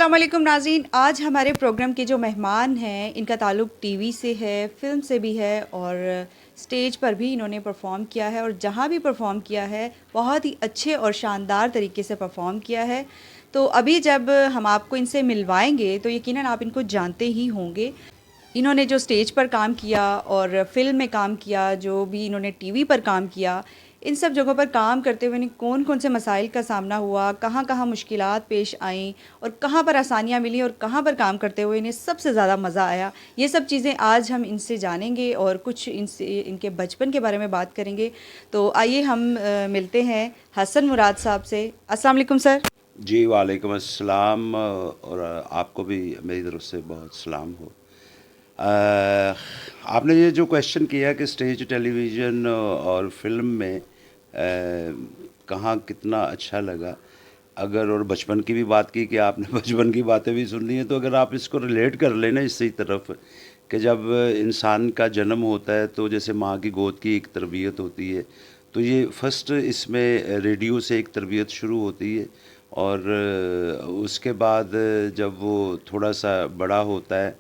السلام علیکم ناظرین. آج ہمارے پروگرام کے جو مہمان ہیں ان کا تعلق ٹی وی سے ہے, فلم سے بھی ہے, اور اسٹیج پر بھی انہوں نے پرفارم کیا ہے, اور جہاں بھی پرفارم کیا ہے بہت ہی اچھے اور شاندار طریقے سے پرفارم کیا ہے. تو ابھی جب ہم آپ کو ان سے ملوائیں گے تو یقیناً آپ ان کو جانتے ہی ہوں گے. انہوں نے جو اسٹیج پر کام کیا اور فلم میں کام کیا, جو بھی انہوں نے ٹی وی پر کام کیا, ان سب جگہوں پر کام کرتے ہوئے انہیں کون کون سے مسائل کا سامنا ہوا, کہاں کہاں مشکلات پیش آئیں, اور کہاں پر آسانیاں ملیں, اور کہاں پر کام کرتے ہوئے انہیں سب سے زیادہ مزہ آیا, یہ سب چیزیں آج ہم ان سے جانیں گے اور کچھ ان کے بچپن کے بارے میں بات کریں گے. تو آئیے ہم ملتے ہیں حسن مراد صاحب سے. السلام علیکم سر. جی وعلیکم السلام, اور آپ کو بھی میری طرف سے بہت سلام ہو. آپ نے یہ جو کویشچن کیا کہ اسٹیج, ٹیلی ویژن اور فلم میں کہاں کتنا اچھا لگا, اگر اور بچپن کی بھی بات کی کہ آپ نے بچپن کی باتیں بھی سن لی ہیں, تو اگر آپ اس کو ریلیٹ کر لیں نا اسی طرف کہ جب انسان کا جنم ہوتا ہے تو جیسے ماں کی گود کی ایک تربیت ہوتی ہے, تو یہ فرسٹ اس میں ریڈیو سے ایک تربیت شروع ہوتی ہے, اور اس کے بعد جب وہ تھوڑا سا بڑا ہوتا ہے,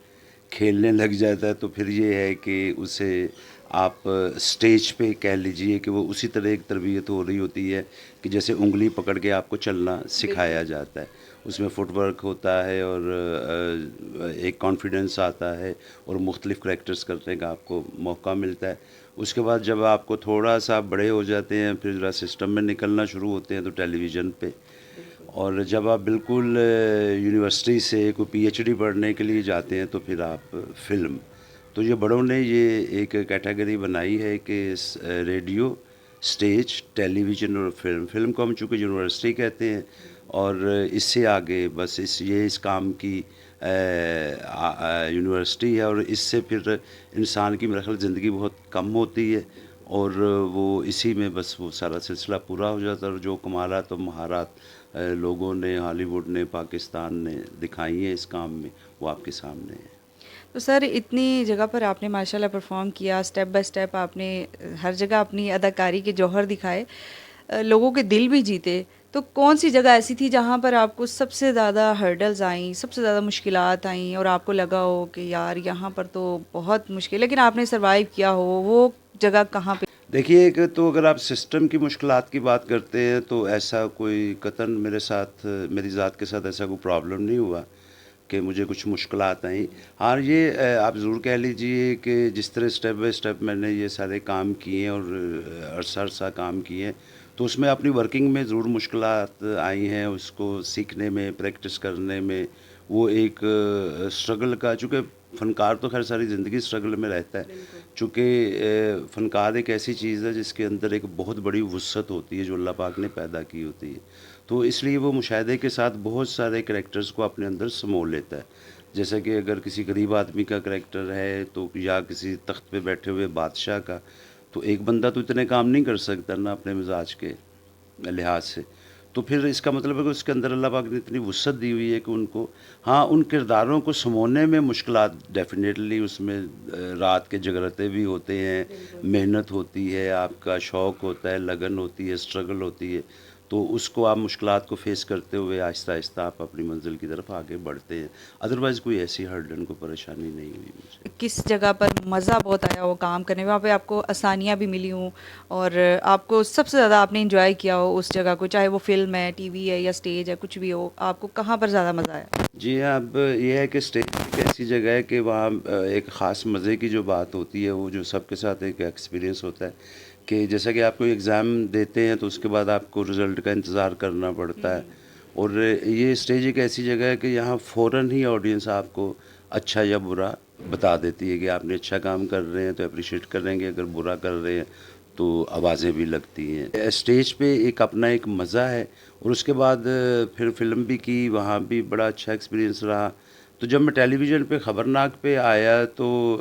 کھیلنے لگ جاتا ہے, تو پھر یہ ہے کہ اسے آپ اسٹیج پہ کہہ لیجئے کہ وہ اسی طرح ایک تربیت ہو رہی ہوتی ہے کہ جیسے انگلی پکڑ کے آپ کو چلنا سکھایا جاتا ہے. اس میں فٹ ورک ہوتا ہے اور ایک کانفیڈنس آتا ہے اور مختلف کریکٹرز کرنے کا آپ کو موقع ملتا ہے. اس کے بعد جب آپ کو تھوڑا سا بڑے ہو جاتے ہیں, پھر ذرا سسٹم میں نکلنا شروع ہوتے ہیں تو ٹیلی ویژن پہ, اور جب آپ بالکل یونیورسٹی سے کوئی پی ایچ ڈی پڑھنے کے لیے جاتے ہیں تو پھر آپ فلم. تو یہ بڑوں نے یہ ایک کیٹیگری بنائی ہے کہ ریڈیو, اسٹیج, ٹیلی ویژن اور فلم. فلم کو ہم چونکہ یونیورسٹی کہتے ہیں, اور اس سے آگے بس اس کام کی یونیورسٹی ہے, اور اس سے پھر انسان کی میرا خیال زندگی بہت کم ہوتی ہے, اور وہ اسی میں بس وہ سارا سلسلہ پورا ہو جاتا ہے. اور جو کمالات و مہارات لوگوں نے, ہالی ووڈ نے, پاکستان نے دکھائی ہیں اس کام میں, وہ آپ کے سامنے ہیں. تو سر اتنی جگہ پر آپ نے ماشاءاللہ پرفارم کیا, اسٹیپ بائی اسٹیپ آپ نے ہر جگہ اپنی اداکاری کے جوہر دکھائے, لوگوں کے دل بھی جیتے. تو کون سی جگہ ایسی تھی جہاں پر آپ کو سب سے زیادہ ہرڈلز آئیں, سب سے زیادہ مشکلات آئیں, اور آپ کو لگا ہو کہ یار یہاں پر تو بہت مشکل, لیکن آپ نے سروائیو کیا ہو, وہ جگہ کہاں پہ؟ دیکھیے کہ تو اگر آپ سسٹم کی مشکلات کی بات کرتے ہیں تو ایسا کوئی قطعاً میری ذات کے ساتھ ایسا کوئی پرابلم نہیں ہوا کہ مجھے کچھ مشکلات آئیں. ہاں یہ آپ ضرور کہہ لیجئے کہ جس طرح اسٹیپ بائی اسٹیپ میں نے یہ سارے کام کیے ہیں اور عرصہ کام کیے ہیں, تو اس میں اپنی ورکنگ میں ضرور مشکلات آئی ہیں. اس کو سیکھنے میں, پریکٹس کرنے میں, وہ ایک اسٹرگل کا, چونکہ فنکار تو خیر ساری زندگی اسٹرگل میں رہتا ہے, چونکہ فنکار ایک ایسی چیز ہے جس کے اندر ایک بہت بڑی وسعت ہوتی ہے جو اللہ پاک نے پیدا کی ہوتی ہے, تو اس لیے وہ مشاہدے کے ساتھ بہت سارے کریکٹرز کو اپنے اندر سمو لیتا ہے. جیسا کہ اگر کسی غریب آدمی کا کریکٹر ہے تو, یا کسی تخت پہ بیٹھے ہوئے بادشاہ کا, تو ایک بندہ تو اتنے کام نہیں کر سکتا نا اپنے مزاج کے لحاظ سے. تو پھر اس کا مطلب ہے کہ اس کے اندر اللہ پاک نے اتنی وسعت دی ہوئی ہے کہ ان کو, ہاں ان کرداروں کو سمونے میں مشکلات ڈیفینیٹلی, اس میں رات کے جگرتے بھی ہوتے ہیں, محنت ہوتی ہے, آپ کا شوق ہوتا ہے, لگن ہوتی ہے, اسٹرگل ہوتی ہے, تو اس کو آپ مشکلات کو فیس کرتے ہوئے آہستہ آہستہ آپ اپنی منزل کی طرف آگے بڑھتے ہیں. ادروائز کوئی ایسی ہرڈن کو پریشانی نہیں ہوئی مجھے. کس جگہ پر مزہ بہت آیا ہو کام کرنے میں, وہاں پہ آپ کو آسانیاں بھی ملی ہوں, اور آپ کو سب سے زیادہ آپ نے انجوائے کیا ہو اس جگہ کو, چاہے وہ فلم ہے, ٹی وی ہے, یا اسٹیج ہے, کچھ بھی ہو, آپ کو کہاں پر زیادہ مزہ آیا؟ جی ہاں, اب یہ ہے کہ اسٹیج ایک ایسی جگہ ہے کہ وہاں ایک خاص مزے کی جو بات ہوتی ہے, وہ جو سب کے ساتھ ایک ایکسپیرینس ہوتا ہے کہ جیسا کہ آپ کو ایگزام دیتے ہیں تو اس کے بعد آپ کو رزلٹ کا انتظار کرنا پڑتا ہے, اور یہ اسٹیج ایک ایسی جگہ ہے کہ یہاں فوراً ہی آڈینس آپ کو اچھا یا برا بتا دیتی ہے کہ آپ نے اچھا کام کر رہے ہیں تو اپریشیٹ کریں گے, اگر برا کر رہے ہیں تو آوازیں بھی لگتی ہیں. اسٹیج پہ ایک اپنا ایک مزہ ہے, اور اس کے بعد پھر فلم بھی کی, وہاں بھی بڑا اچھا ایکسپیرینس رہا. تو جب میں ٹیلی ویژن پہ خبرناک پہ آیا تو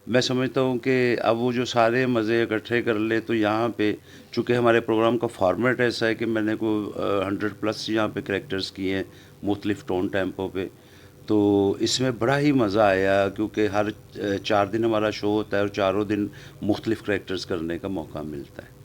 میں سمجھتا ہوں کہ اب وہ جو سارے مزے اکٹھے کر لے, تو یہاں پہ چونکہ ہمارے پروگرام کا فارمیٹ ایسا ہے کہ میں نے کوئی 100+ یہاں پہ کریکٹرز کیے ہیں مختلف ٹون ٹیمپو پہ, تو اس میں بڑا ہی مزہ آیا کیونکہ ہر 4 دن ہمارا شو ہوتا ہے اور چاروں دن مختلف کریکٹرز کرنے کا موقع ملتا ہے.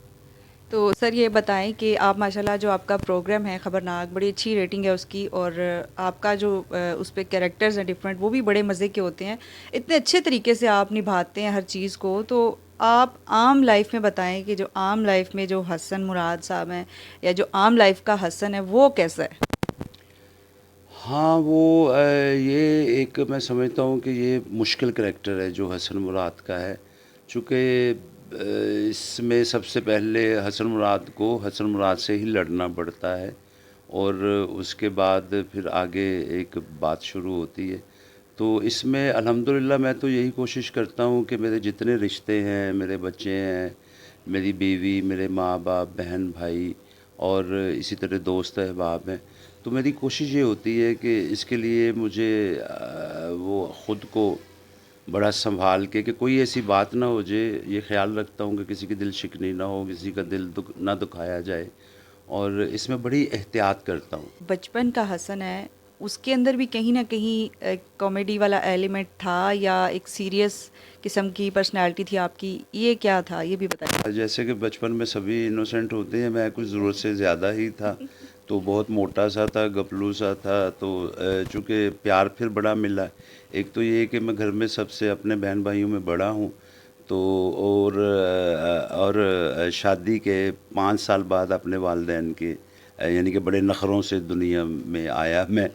تو سر یہ بتائیں کہ آپ ماشاءاللہ جو آپ کا پروگرام ہے خبرناک، بڑی اچھی ریٹنگ ہے اس کی، اور آپ کا جو اس پہ کیریکٹرز ہیں ڈفرینٹ، وہ بھی بڑے مزے کے ہوتے ہیں، اتنے اچھے طریقے سے آپ نبھاتے ہیں ہر چیز کو. تو آپ عام لائف میں بتائیں کہ جو عام لائف میں جو حسن مراد صاحب ہیں یا جو عام لائف کا حسن ہے وہ کیسا ہے؟ ہاں وہ یہ ایک میں سمجھتا ہوں کہ یہ مشکل کریکٹر ہے جو حسن مراد کا ہے، چونکہ اس میں سب سے پہلے حسن مراد کو حسن مراد سے ہی لڑنا پڑتا ہے، اور اس کے بعد پھر آگے ایک بات شروع ہوتی ہے. تو اس میں الحمدللہ میں تو یہی کوشش کرتا ہوں کہ میرے جتنے رشتے ہیں، میرے بچے ہیں، میری بیوی، میرے ماں باپ، بہن بھائی، اور اسی طرح دوست احباب ہیں، تو میری کوشش یہ ہوتی ہے کہ اس کے لیے مجھے وہ خود کو بڑا سنبھال کے کہ کوئی ایسی بات نہ ہو جائے، یہ خیال رکھتا ہوں کہ کسی کی دل شکنی نہ ہو، کسی کا دل نہ دکھایا جائے، اور اس میں بڑی احتیاط کرتا ہوں. بچپن کا حسن ہے اس کے اندر بھی کہیں نہ کہیں ایک کامیڈی والا ایلیمنٹ تھا یا ایک سیریس قسم کی پرسنالٹی تھی آپ کی؟ یہ کیا تھا یہ بھی بتائیے. جیسے کہ بچپن میں سبھی انوسینٹ ہوتے ہیں، میں کچھ ضرورت سے زیادہ ہی تھا، تو بہت موٹا سا تھا، گپلو سا تھا. تو چونکہ پیار پھر بڑا ملا، ایک تو یہ کہ میں گھر میں سب سے اپنے بہن بھائیوں میں بڑا ہوں، تو اور شادی کے 5 سال بعد اپنے والدین کے یعنی کہ بڑے نخروں سے دنیا میں آیا میں.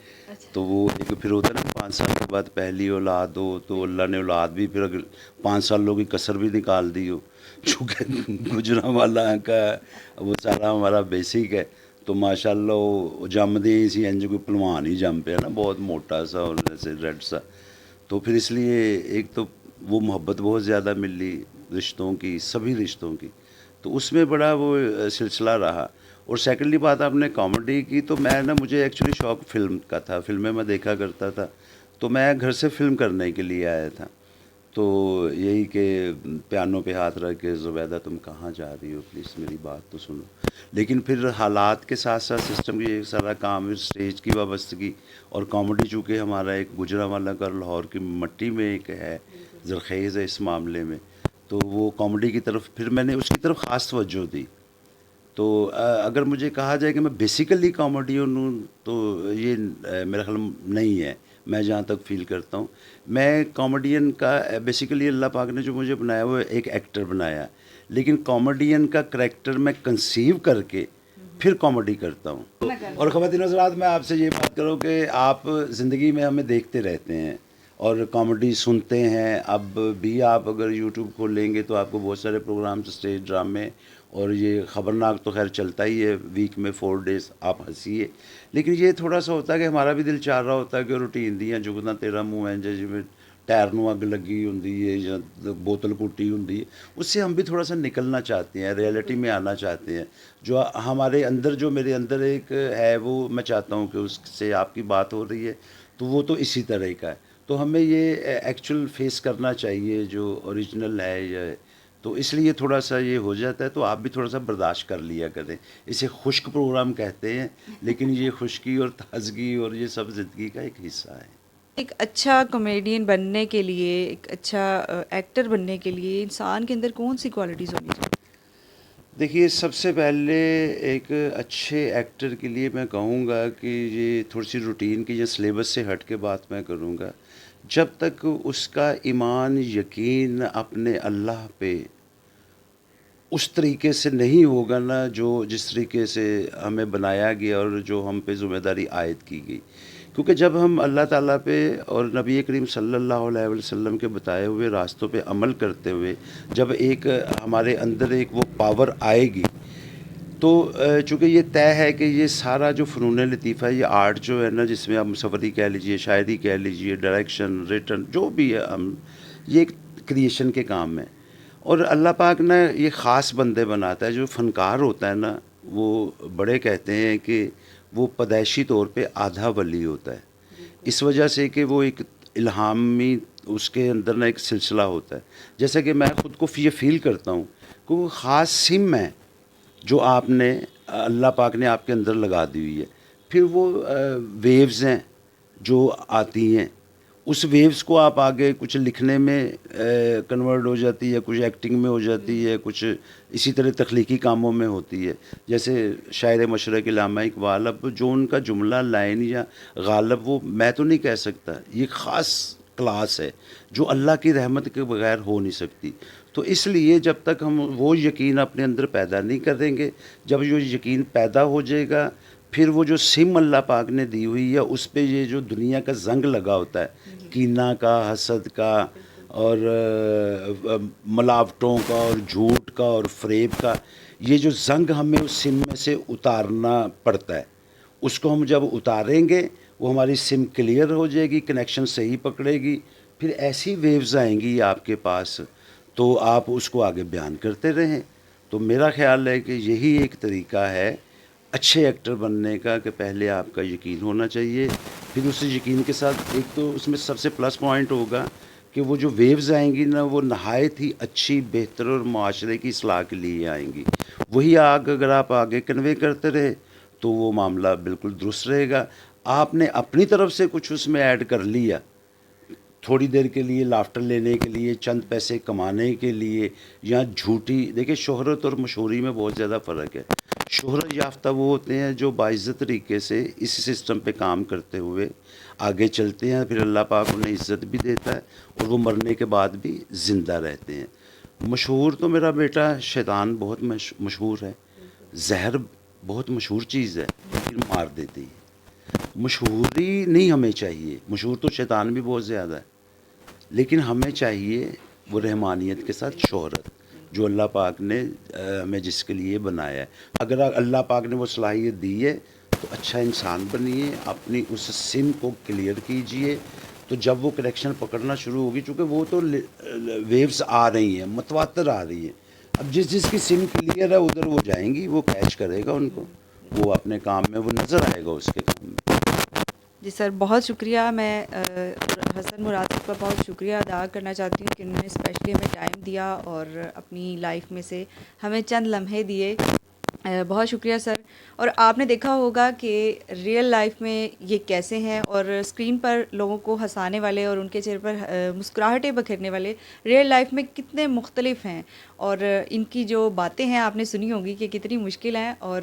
تو وہ ایک پھر ہوتا ہے نا 5 سال کے بعد پہلی اولاد ہو، تو اللہ نے اولاد بھی پھر اگر 5 سالوں کی کسر بھی نکال دی ہو، چونکہ گجرانوالا کا وہ سارا ہمارا بیسک ہے. تو ماشاء اللہ وہ جمدے ہی سی انج کوئی پلوان ہی جم پہ نا، بہت موٹا سا اور جیسے ریڈ سا. تو پھر اس لیے ایک تو وہ محبت بہت زیادہ ملی رشتوں کی، سبھی رشتوں کی، تو اس میں بڑا وہ سلسلہ رہا. اور سیکنڈلی بات آپ نے کامیڈی کی، تو میں نا مجھے ایکچولی شوق فلم کا تھا، فلمیں میں دیکھا کرتا تھا، تو میں گھر سے فلم کرنے کے لیے آیا تھا. تو یہی کہ پیانو پہ ہاتھ رکھ کے زبیدہ تم کہاں جا رہی ہو، پلیز میری بات تو سنو. لیکن پھر حالات کے ساتھ ساتھ سسٹم کی ایک سارا کام، اسٹیج کی وابستگی، اور کامیڈی چونکہ ہمارا ایک گجرانوالا کا لاہور کی مٹی میں ایک ہے، زرخیز ہے اس معاملے میں، تو وہ کامیڈی کی طرف پھر میں نے اس کی طرف خاص توجہ دی. تو اگر مجھے کہا جائے کہ میں بیسیکلی کامیڈین ہوں تو یہ میرا خیال نہیں ہے. میں جہاں تک فیل کرتا ہوں میں کامیڈین کا بیسیکلی اللہ پاک نے جو مجھے بنایا وہ ایک ایکٹر بنایا، لیکن کامیڈین کا کریکٹر میں کنسیو کر کے پھر کامیڈی کرتا ہوں. اور خواتین حضرات میں آپ سے یہ بات کروں کہ آپ زندگی میں ہمیں دیکھتے رہتے ہیں اور کامیڈی سنتے ہیں. اب بھی آپ اگر یوٹیوب کھولیں گے تو آپ کو بہت سارے پروگرامس، اسٹیج ڈرامے، اور یہ خبرناک تو خیر چلتا ہی ہے ویک میں 4 days، آپ ہنسیے. لیکن یہ تھوڑا سا ہوتا ہے کہ ہمارا بھی دل چاہ رہا ہوتا ہے کہ روٹین دیاں جگنا تیرا منہ ہے جی ٹائر نو اگ لگی ہوندی ہے یا بوتل کٹی ہوندی ہے، اس سے ہم بھی تھوڑا سا نکلنا چاہتے ہیں، ریئلٹی میں آنا چاہتے ہیں. جو ہمارے اندر، جو میرے اندر ایک ہے، وہ میں چاہتا ہوں کہ اس سے آپ کی بات ہو رہی ہے تو وہ تو اسی طرح کا ہے. تو ہمیں یہ ایکچوئل فیس کرنا چاہیے جو اوریجنل ہے یہ. تو اس لیے تھوڑا سا یہ ہو جاتا ہے، تو آپ بھی تھوڑا سا برداشت کر لیا کریں. اسے خشک پروگرام کہتے ہیں، لیکن یہ خشکی اور تازگی اور یہ سب زندگی کا ایک حصہ ہے. ایک اچھا کامیڈین بننے کے لیے، ایک اچھا ایکٹر بننے کے لیے انسان کے اندر کون سی کوالٹیز ہونی چاہیے؟ دیکھیے سب سے پہلے ایک اچھے ایکٹر کے لیے میں کہوں گا کہ یہ تھوڑی سی روٹین کی یا سلیبس سے ہٹ کے بات میں کروں گا. جب تک اس کا ایمان، یقین اپنے اللہ پہ اس طریقے سے نہیں ہوگا نا جو جس طریقے سے ہمیں بنایا گیا اور جو ہم پہ ذمہ داری عائد کی گئی. کیونکہ جب ہم اللہ تعالیٰ پہ اور نبی کریم صلی اللہ علیہ وسلم کے بتائے ہوئے راستوں پہ عمل کرتے ہوئے جب ایک ہمارے اندر ایک وہ پاور آئے گی، تو چونکہ یہ طے ہے کہ یہ سارا جو فنون لطیفہ ہے، یہ آرٹ جو ہے نا، جس میں آپ مصوری کہہ لیجئے، شاعری کہہ لیجئے، ڈائریکشن، ریٹن، جو بھی ہے، ہم یہ ایک کریشن کے کام ہے. اور اللہ پاک نے یہ خاص بندے بناتا ہے. جو فنکار ہوتا ہے نا، وہ بڑے کہتے ہیں کہ وہ پیدائشی طور پہ آدھا ولی ہوتا ہے، اس وجہ سے کہ وہ ایک الہامی اس کے اندر نا ایک سلسلہ ہوتا ہے. جیسا کہ میں خود کو یہ فیل کرتا ہوں کہ وہ خاص سم ہے جو آپ نے اللہ پاک نے آپ کے اندر لگا دی ہوئی ہے. پھر وہ ویوز ہیں جو آتی ہیں، اس ویوز کو آپ آگے کچھ لکھنے میں کنورٹ ہو جاتی ہے، کچھ ایکٹنگ میں ہو جاتی ہے، کچھ اسی طرح تخلیقی کاموں میں ہوتی ہے. جیسے شاعر مشرق علامہ اقبال، اب جو ان کا جملہ لائن یا غالب، وہ میں تو نہیں کہہ سکتا، یہ خاص کلاس ہے جو اللہ کی رحمت کے بغیر ہو نہیں سکتی. تو اس لیے جب تک ہم وہ یقین اپنے اندر پیدا نہیں کریں گے، جب جو یقین پیدا ہو جائے گا، پھر وہ جو سم اللہ پاک نے دی ہوئی ہے اس پہ یہ جو دنیا کا زنگ لگا ہوتا ہے، کینہ کا، حسد کا، اور ملاوٹوں کا، اور جھوٹ کا، اور فریب کا، یہ جو زنگ ہمیں اس سم میں سے اتارنا پڑتا ہے، اس کو ہم جب اتاریں گے وہ ہماری سم کلیئر ہو جائے گی، کنیکشن صحیح پکڑے گی، پھر ایسی ویوز آئیں گی آپ کے پاس، تو آپ اس کو آگے بیان کرتے رہیں. تو میرا خیال ہے کہ یہی ایک طریقہ ہے اچھے ایکٹر بننے کا، کہ پہلے آپ کا یقین ہونا چاہیے، پھر اس یقین کے ساتھ ایک تو اس میں سب سے پلس پوائنٹ ہوگا کہ وہ جو ویوز آئیں گی نا، وہ نہایت ہی اچھی، بہتر اور معاشرے کی اصلاح کے لیے آئیں گی. وہی آگ اگر آپ آگے کنوے کرتے رہے تو وہ معاملہ بالکل درست رہے گا. آپ نے اپنی طرف سے کچھ اس میں ایڈ کر لیا تھوڑی دیر کے لیے، لافٹر لینے کے لیے، چند پیسے کمانے کے لیے، یا جھوٹی، دیکھیں شہرت اور مشہوری میں بہت زیادہ فرق ہے. شہرت یافتہ وہ ہوتے ہیں جو باعزت طریقے سے اس سسٹم پہ کام کرتے ہوئے آگے چلتے ہیں، پھر اللہ پاک انہیں عزت بھی دیتا ہے اور وہ مرنے کے بعد بھی زندہ رہتے ہیں. مشہور تو میرا بیٹا شیطان بہت مشہور ہے، زہر بہت مشہور چیز ہے لیکن مار دیتی ہے. مشہوری نہیں ہمیں چاہیے، مشہور تو شیطان بھی بہت زیادہ ہے، لیکن ہمیں چاہیے وہ رحمانیت کے ساتھ شہرت جو اللہ پاک نے ہمیں جس کے لیے بنایا ہے. اگر اللہ پاک نے وہ صلاحیت دی ہے تو اچھا انسان بنیے، اپنی اس سم کو کلیئر کیجئے. تو جب وہ کنیکشن پکڑنا شروع ہوگی، چونکہ وہ تو ویوز آ رہی ہیں، متواتر آ رہی ہیں، اب جس جس کی سم کلیئر ہے ادھر وہ جائیں گی، وہ کیچ کرے گا ان کو، وہ اپنے کام میں وہ نظر آئے گا اس کے کام میں. جی سر، بہت شکریہ. میں حسن مراد کا بہت شکریہ ادا کرنا چاہتی ہوں کہ انہوں نے اسپیشلی ہمیں ٹائم دیا اور اپنی لائف میں سے ہمیں چند لمحے دیے. بہت شکریہ سر. اور آپ نے دیکھا ہوگا کہ ریئل لائف میں یہ کیسے ہیں، اور اسکرین پر لوگوں کو ہنسانے والے اور ان کے چہرے پر مسکراہٹیں بکھیرنے والے ریئل لائف میں کتنے مختلف ہیں. اور ان کی جو باتیں ہیں آپ نے سنی ہوگی کہ کتنی مشکل ہیں، اور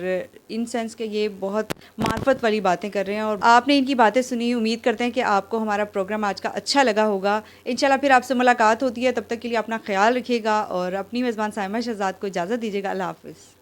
ان سینس کہ یہ بہت معرفت والی باتیں کر رہے ہیں. اور آپ نے ان کی باتیں سنی، امید کرتے ہیں کہ آپ کو ہمارا پروگرام آج کا اچھا لگا ہوگا. انشاءاللہ پھر آپ سے ملاقات ہوتی ہے، تب تک کے لیے اپنا خیال رکھیے گا اور اپنی میزبان سائمہ شہزاد کو اجازت دیجیے گا. اللہ حافظ.